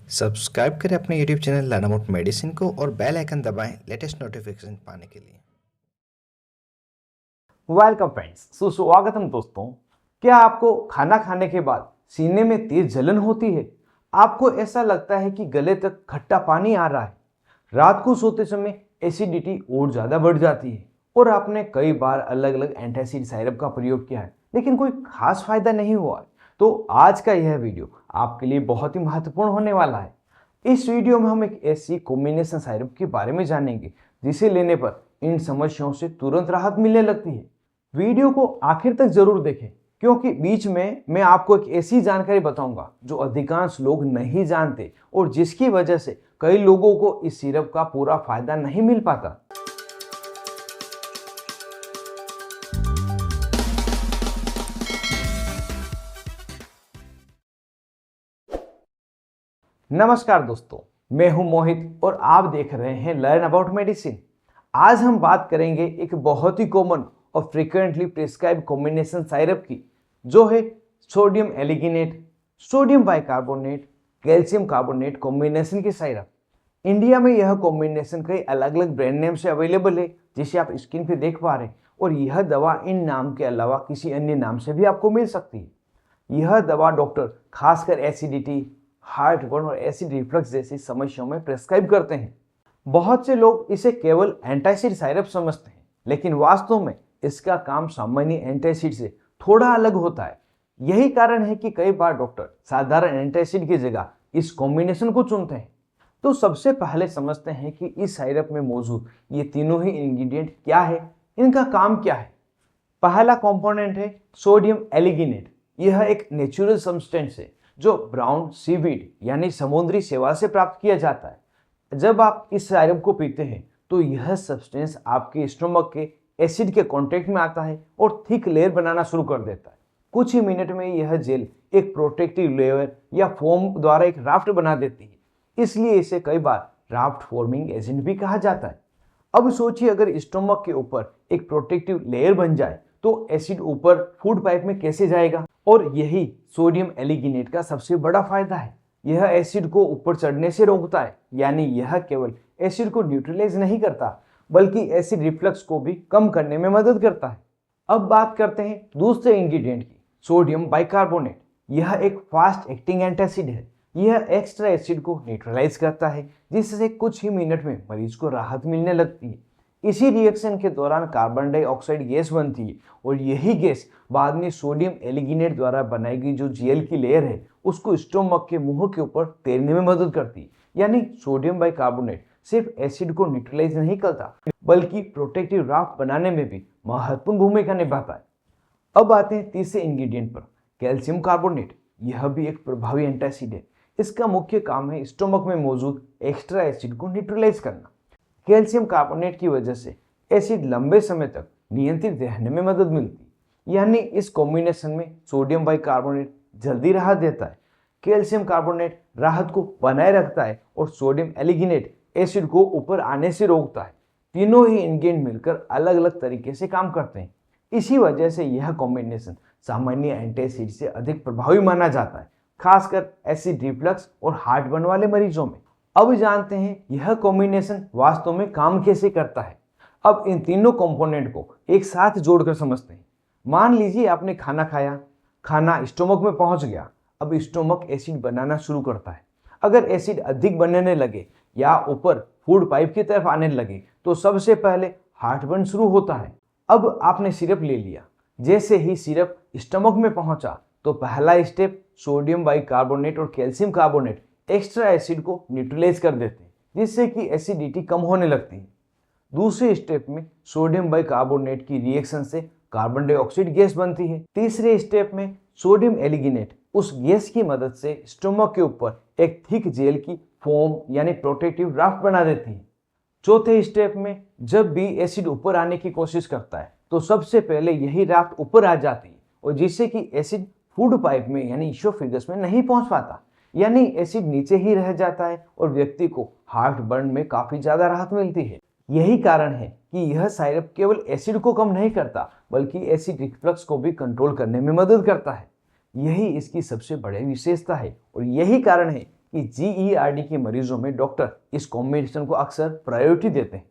Subscribe करें अपने YouTube channel learn about medicine को और बेल आइकन दबाएं लेटेस्ट नोटिफिकेशन पाने के लिए। वेलकम फ्रेंड्स, सुस्वागतम दोस्तों। क्या आपको खाना खाने के बाद सीने में तेज जलन होती है? आपको ऐसा लगता है कि गले तक खट्टा पानी आ रहा है? रात को सोते समय एसिडिटी और ज़्यादा बढ़ जाती है और आपने कई बार अलग अलग एंटासिड सिरप का प्रयोग किया है लेकिन कोई खास फायदा नहीं हुआ है? तो आज का यह वीडियो आपके लिए बहुत ही महत्वपूर्ण होने वाला है। इस वीडियो में हम एक ऐसी कॉम्बिनेशन सिरप के बारे में जानेंगे जिसे लेने पर इन समस्याओं से तुरंत राहत मिलने लगती है। वीडियो को आखिर तक जरूर देखें क्योंकि बीच में मैं आपको एक ऐसी जानकारी बताऊंगा जो अधिकांश लोग नहीं जानते और जिसकी वजह से कई लोगों को इस सिरप का पूरा फायदा नहीं मिल पाता। नमस्कार दोस्तों, मैं हूं मोहित और आप देख रहे हैं लर्न अबाउट मेडिसिन। आज हम बात करेंगे एक बहुत ही कॉमन और फ्रीक्वेंटली प्रिस्क्राइब कॉम्बिनेशन सिरप की, जो है sodium alginate, sodium bicarbonate, calcium carbonate combination की सिरप। इंडिया में यह कॉम्बिनेशन कई अलग अलग ब्रांड नेम से अवेलेबल है, जिसे आप स्क्रीन पे देख पा रहे हैं, और यह दवा इन नाम के अलावा किसी अन्य नाम से भी आपको मिल सकती है। यह दवा डॉक्टर खासकर एसिडिटी, हार्ट बर्न और एसिड रिफ्लक्स जैसी समस्याओं में प्रेस्क्राइब करते हैं। बहुत से लोग इसे केवल एंटासिड सिरप समझते हैं, लेकिन वास्तव में इसका काम सामान्य एंटासिड से थोड़ा अलग होता है। यही कारण है कि कई बार डॉक्टर साधारण एंटासिड की जगह इस कॉम्बिनेशन को चुनते हैं। तो सबसे पहले समझते हैं कि इस सिरप में मौजूद ये तीनों ही इंग्रेडिएंट क्या है, इनका काम क्या है। पहला कंपोनेंट है सोडियम एलिगिनेट। यह एक नेचुरल सब्सटेंस है जो ब्राउन सीवीड यानी समुद्री सेवा से प्राप्त किया जाता है। जब आप इस सिरप को पीते हैं तो यह सब्सटेंस आपके स्टोमक के एसिड के कांटेक्ट में आता है और थिक लेयर बनाना शुरू कर देता है। कुछ ही मिनट में यह जेल एक प्रोटेक्टिव लेयर या फोम द्वारा एक राफ्ट बना देती है, इसलिए इसे कई बार राफ्ट फॉर्मिंग एजेंट भी कहा जाता है। अब सोचिए, अगर स्टोमक के ऊपर एक प्रोटेक्टिव लेयर बन जाए तो एसिड ऊपर फूड पाइप में कैसे जाएगा? और यही सोडियम एलिगिनेट का सबसे बड़ा फायदा है। यह एसिड को ऊपर चढ़ने से रोकता है, यानी यह केवल एसिड को न्यूट्रलाइज नहीं करता बल्कि एसिड रिफ्लक्स को भी कम करने में मदद करता है। अब बात करते हैं दूसरे इंग्रेडिएंट की, सोडियम बाइकार्बोनेट। यह एक फास्ट एक्टिंग एंटासिड है। यह एक्स्ट्रा एसिड को न्यूट्रलाइज करता है, जिससे कुछ ही मिनट में मरीज को राहत मिलने लगती है। इसी रिएक्शन के दौरान कार्बन डाइऑक्साइड गैस बनती है और यही गैस बाद में सोडियम एलिगिनेट द्वारा बनाई गई जो जेल की लेयर है उसको स्टोमक के मुंह के ऊपर तैरने में मदद करती है। यानी सोडियम बाइकार्बोनेट सिर्फ एसिड को न्यूट्रलाइज नहीं करता बल्कि प्रोटेक्टिव राफ्ट बनाने में भी महत्वपूर्ण भूमिका निभाता है। अब आते हैं तीसरे इंग्रेडिएंट पर, कैल्शियम कार्बोनेट। यह भी एक प्रभावी एंटासिड है। इसका मुख्य काम है स्टोमक में मौजूद एक्स्ट्रा एसिड को न्यूट्रलाइज करना। कैल्शियम कार्बोनेट की वजह से एसिड लंबे समय तक नियंत्रित रहने में मदद मिलती है। यानी इस कॉम्बिनेशन में सोडियम बाइकार्बोनेट जल्दी राहत देता है, कैल्शियम कार्बोनेट राहत को बनाए रखता है और सोडियम एलिगिनेट एसिड को ऊपर आने से रोकता है। तीनों ही इंग्रेडिएंट मिलकर अलग अलग तरीके से काम करते हैं। इसी वजह से यह कॉम्बिनेशन सामान्य एंटासिड से अधिक प्रभावी माना जाता है, खासकर एसिड रिफ्लक्स और हार्ट बर्न वाले मरीजों में। अब जानते हैं यह कॉम्बिनेशन वास्तव में काम कैसे करता है। अब इन तीनों कंपोनेंट को एक साथ जोड़कर समझते हैं। मान लीजिए आपने खाना खाया, खाना स्टोमक में पहुंच गया। अब स्टोमक एसिड बनाना शुरू करता है। अगर एसिड अधिक बनने लगे या ऊपर फूड पाइप की तरफ आने लगे तो सबसे पहले हार्ट बर्न शुरू होता है। अब आपने सिरप ले लिया। जैसे ही सिरप स्टोमक में पहुंचा तो पहला स्टेप, सोडियम बाइकार्बोनेट और कैल्शियम कार्बोनेट एक्स्ट्रा एसिड को न्यूट्रलाइज कर देते हैं, जिससे कि एसिडिटी कम होने लगती है। दूसरे स्टेप में सोडियम बाइकार्बोनेट की रिएक्शन से कार्बन डाइऑक्साइड गैस बनती है। तीसरे स्टेप में सोडियम एलिगिनेट उस गैस की मदद से स्टोमक के ऊपर एक थिक जेल की फोम यानी प्रोटेक्टिव राफ्ट बना देती है। चौथे स्टेप में जब भी एसिड ऊपर आने की कोशिश करता है तो सबसे पहले यही राफ्ट ऊपर आ जाती है और जिससे कि एसिड फूड पाइप में यानी ईसोफेगस में नहीं पहुंच पाता, यानी एसिड नीचे ही रह जाता है और व्यक्ति को हार्ट बर्न में काफी ज्यादा राहत मिलती है। यही कारण है कि यह सिरप केवल एसिड को कम नहीं करता बल्कि एसिड रिफ्लक्स को भी कंट्रोल करने में मदद करता है। यही इसकी सबसे बड़ी विशेषता है और यही कारण है कि GERD के मरीजों में डॉक्टर इस कॉम्बिनेशन को अक्सर प्रायोरिटी देते हैं।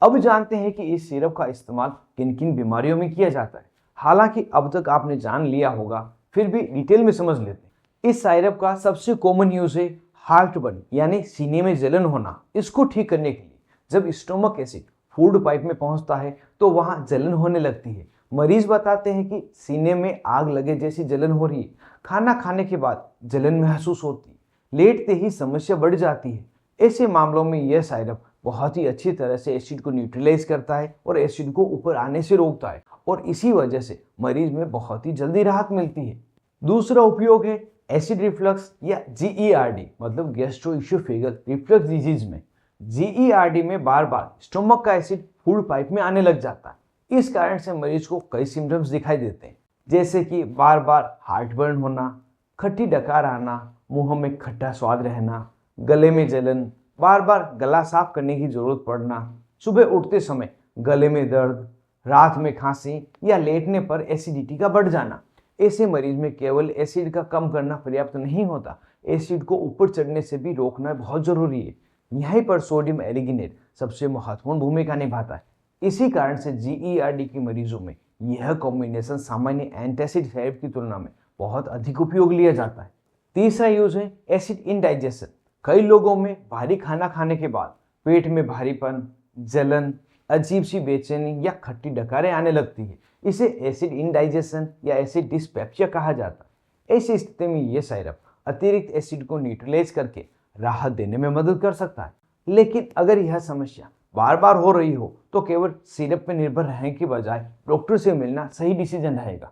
अब जानते हैं कि इस सिरप का इस्तेमाल किन किन बीमारियों में किया जाता है। हालांकि अब तक आपने जान लिया होगा, फिर भी डिटेल में समझ लेते हैं। इस सिरप का सबसे कॉमन यूज है हार्ट बर्न यानी सीने में जलन होना। इसको ठीक करने के लिए जब स्टोमक एसिड फूड पाइप में पहुंचता है तो वहां जलन होने लगती है। मरीज बताते हैं कि सीने में आग लगे जैसी जलन हो रही है। खाना खाने के बाद जलन महसूस होती है। लेटते ही समस्या बढ़ जाती है। ऐसे मामलों में यह सिरप बहुत ही अच्छी तरह से एसिड को न्यूट्रलाइज करता है और एसिड को ऊपर आने से रोकता है, और इसी वजह से मरीज में बहुत ही जल्दी राहत मिलती है। दूसरा उपयोग है एसिड रिफ्लक्स या GERD मतलब गैस्ट्रोइसोफेगल रिफ्लक्स डिजीज में। GERD में बार बार स्टोमक का एसिड फूड पाइप में आने लग जाता है। इस कारण से मरीज को कई सिम्टम्स दिखाई देते हैं, जैसे कि बार बार हार्ट बर्न होना, खट्टी डकार आना, मुंह में खट्टा स्वाद रहना, गले में जलन, बार बार गला साफ करने की जरूरत पड़ना, सुबह उठते समय गले में दर्द, रात में खांसी या लेटने पर एसिडिटी का बढ़ जाना। ऐसे मरीज में केवल एसिड का कम करना पर्याप्त नहीं होता, एसिड को ऊपर चढ़ने से भी रोकना बहुत जरूरी है। यहीं पर सोडियम एरिगिनेट सबसे महत्वपूर्ण भूमिका निभाता है। इसी कारण से GERD के मरीजों में यह कॉम्बिनेशन सामान्य एंटासिड थेरेपी की तुलना में बहुत अधिक उपयोग लिया जाता है। तीसरा यूज है एसिड इंडाइजेशन। कई लोगों में भारी खाना खाने के बाद पेट में भारीपन, जलन, अजीब सी बेचैनी या खट्टी डकारें आने लगती है। इसे एसिड इंडाइजेशन या एसिड डिस्पेप्सिया कहा जाता है। ऐसी स्थिति में यह सिरप अतिरिक्त एसिड को न्यूट्रलाइज करके राहत देने में मदद कर सकता है। लेकिन अगर यह समस्या बार बार हो रही हो तो केवल सिरप पर निर्भर रहने की बजाय डॉक्टर से मिलना सही डिसीजन रहेगा।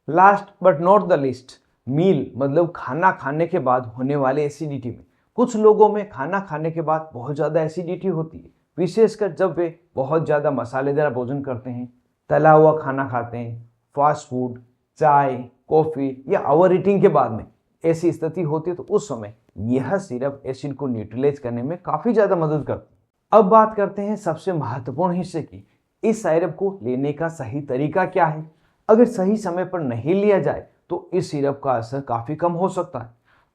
Last but not the least, meal मतलब खाना खाने के बाद होने वाले एसिडिटी में। कुछ लोगों में खाना खाने के बाद बहुत ज़्यादा एसिडिटी होती है, विशेषकर जब वे बहुत ज़्यादा मसालेदार भोजन करते हैं, तला हुआ खाना खाते हैं, फास्ट फूड, चाय, कॉफ़ी या ओवर ईटिंग के बाद में ऐसी स्थिति होती है तो उस समय यह सिरप एसिड को न्यूट्रलाइज करने में काफ़ी ज़्यादा मदद करती है। अब बात करते हैं सबसे महत्वपूर्ण हिस्से की, इस सिरप को लेने का सही तरीका क्या है। अगर सही समय पर नहीं लिया जाए तो इस सिरप का असर काफ़ी कम हो सकता है।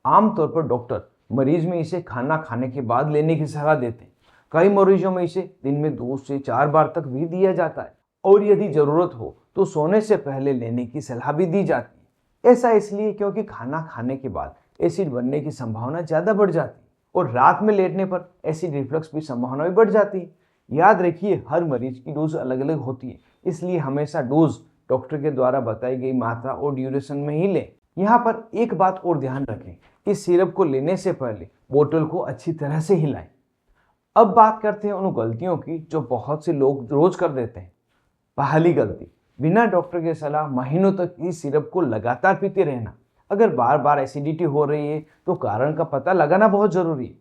आमतौर पर डॉक्टर मरीज में इसे खाना खाने के बाद लेने की सलाह देते हैं। कई मरीजों में इसे दिन में 2 से 4 बार तक भी दिया जाता है, और यदि ज़रूरत हो तो सोने से पहले लेने की सलाह भी दी जाती है। ऐसा इसलिए क्योंकि खाना खाने के बाद एसिड बनने की संभावना ज़्यादा बढ़ जाती है, और रात में लेटने पर एसिड रिफ्लक्स की संभावना भी बढ़ जाती है। याद रखिए, हर मरीज की डोज अलग अलग होती है, इसलिए हमेशा डोज डॉक्टर के द्वारा बताई गई मात्रा और ड्यूरेशन में ही लें। यहाँ पर एक बात और ध्यान रखें, इस सिरप को लेने से पहले बोतल को अच्छी तरह से हिलाएं। अब बात करते हैं उन गलतियों की जो बहुत से लोग रोज कर देते हैं। पहली गलती, बिना डॉक्टर के सलाह महीनों तक इस सिरप को लगातार पीते रहना। अगर बार बार एसिडिटी हो रही है तो कारण का पता लगाना बहुत जरूरी है।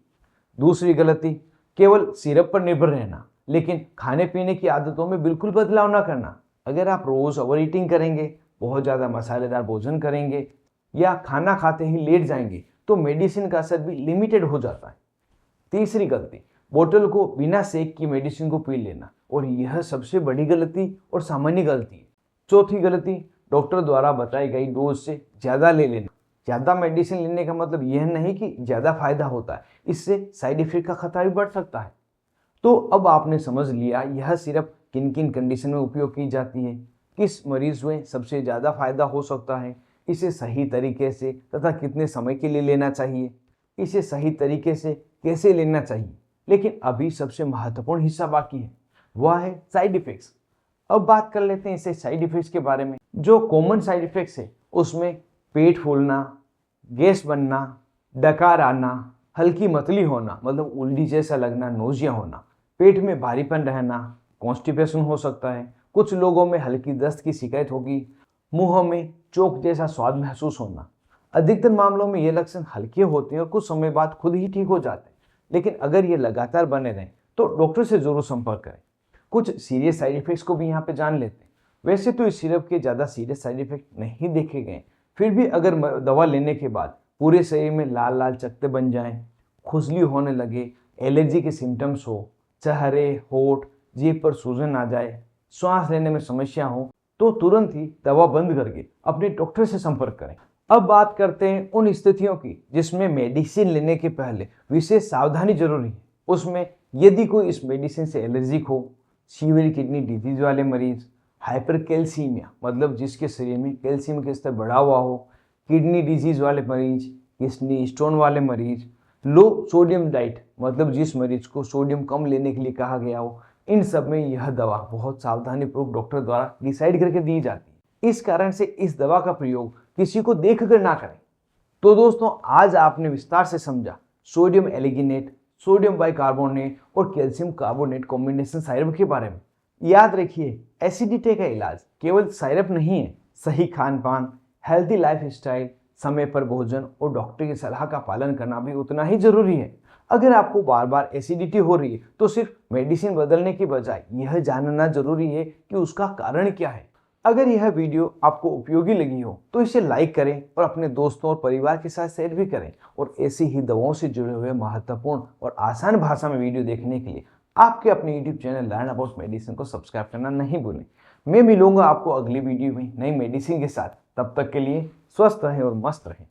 दूसरी गलती, केवल सिरप पर निर्भर रहना लेकिन खाने पीने की आदतों में बिल्कुल बदलाव ना करना। अगर आप रोज ओवर ईटिंग करेंगे, बहुत ज़्यादा मसालेदार भोजन करेंगे या खाना खाते ही लेट जाएंगे तो मेडिसिन का असर भी लिमिटेड हो जाता है। तीसरी गलती, बोतल को बिना सेक की मेडिसिन को पी लेना, और यह सबसे बड़ी गलती और सामान्य गलती है। चौथी गलती, डॉक्टर द्वारा बताई गई डोज से ज़्यादा ले लेना। ज़्यादा मेडिसिन लेने का मतलब यह नहीं कि ज़्यादा फायदा होता है, इससे साइड इफेक्ट का खतरा भी बढ़ सकता है। तो अब आपने समझ लिया यह सिरप किन किन कंडीशन में उपयोग की जाती है, किस मरीज में सबसे ज़्यादा फायदा हो सकता है, इसे सही तरीके से तथा कितने समय के लिए लेना चाहिए, इसे सही तरीके से कैसे लेना चाहिए। लेकिन अभी सबसे महत्वपूर्ण हिस्सा बाकी है, वह है साइड इफ़ेक्ट्स। अब बात कर लेते हैं इसे साइड इफ़ेक्ट्स के बारे में। जो कॉमन साइड इफ़ेक्ट्स है उसमें पेट फूलना, गैस बनना, डकार आना, हल्की मतली होना मतलब उल्टी जैसा लगना, नोजिया होना, पेट में भारीपन रहना, कॉन्स्टिपेशन हो सकता है, कुछ लोगों में हल्की दस्त की शिकायत होगी, मुंह में चोक जैसा स्वाद महसूस होना। अधिकतर मामलों में ये लक्षण हल्के होते हैं और कुछ समय बाद खुद ही ठीक हो जाते हैं, लेकिन अगर ये लगातार बने रहें तो डॉक्टर से जरूर संपर्क करें। कुछ सीरियस साइड इफेक्ट्स को भी यहाँ पे जान लेते हैं। वैसे तो इस सिरप के ज़्यादा सीरियस साइड इफेक्ट नहीं देखे गए, फिर भी अगर दवा लेने के बाद पूरे शरीर में लाल लाल चकत्ते बन जाएं, खुजली होने लगे, एलर्जी के सिम्टम्स हो, चेहरे, होठ, जीभ पर सूजन आ जाए, श्वास लेने में समस्या हो, तो तुरंत ही दवा बंद करके अपने डॉक्टर से संपर्क करें। अब बात करते हैं उन स्थितियों की जिसमें मेडिसिन लेने के पहले विशेष सावधानी जरूरी है। उसमें यदि कोई इस मेडिसिन से एलर्जिक हो, सीवियर किडनी डिजीज वाले मरीज, हाइपरकैल्सीमिया मतलब जिसके शरीर में कैल्शियम का स्तर बढ़ा हुआ हो, किडनी डिजीज वाले मरीज, किडनी स्टोन वाले मरीज, लो सोडियम डाइट मतलब जिस मरीज को सोडियम कम लेने के लिए कहा गया हो, इन सब में यह दवा बहुत सावधानी पूर्वक डॉक्टर द्वारा डिसाइड करके दी जाती है। इस कारण से इस दवा का प्रयोग किसी को देखकर ना करें। तो दोस्तों, आज आपने विस्तार से समझा सोडियम एलिगिनेट, सोडियम बाइकार्बोनेट और कैल्शियम कार्बोनेट कॉम्बिनेशन साइरप के बारे में। याद रखिए, एसिडिटी का इलाज केवल साइरप नहीं है, सही खान पान, हेल्थी लाइफस्टाइल, समय पर भोजन और डॉक्टर की सलाह का पालन करना भी उतना ही जरूरी है। अगर आपको बार बार एसिडिटी हो रही है तो सिर्फ मेडिसिन बदलने की बजाय यह जानना जरूरी है कि उसका कारण क्या है। अगर यह वीडियो आपको उपयोगी लगी हो तो इसे लाइक करें और अपने दोस्तों और परिवार के साथ शेयर भी करें। और ऐसी ही दवाओं से जुड़े हुए महत्वपूर्ण और आसान भाषा में वीडियो देखने के लिए आपके अपने YouTube channel learn about medicine को सब्सक्राइब करना नहीं भूलें। मैं मिलूंगा आपको अगली वीडियो में नई मेडिसिन के साथ। तब तक के लिए स्वस्थ रहें और मस्त रहें।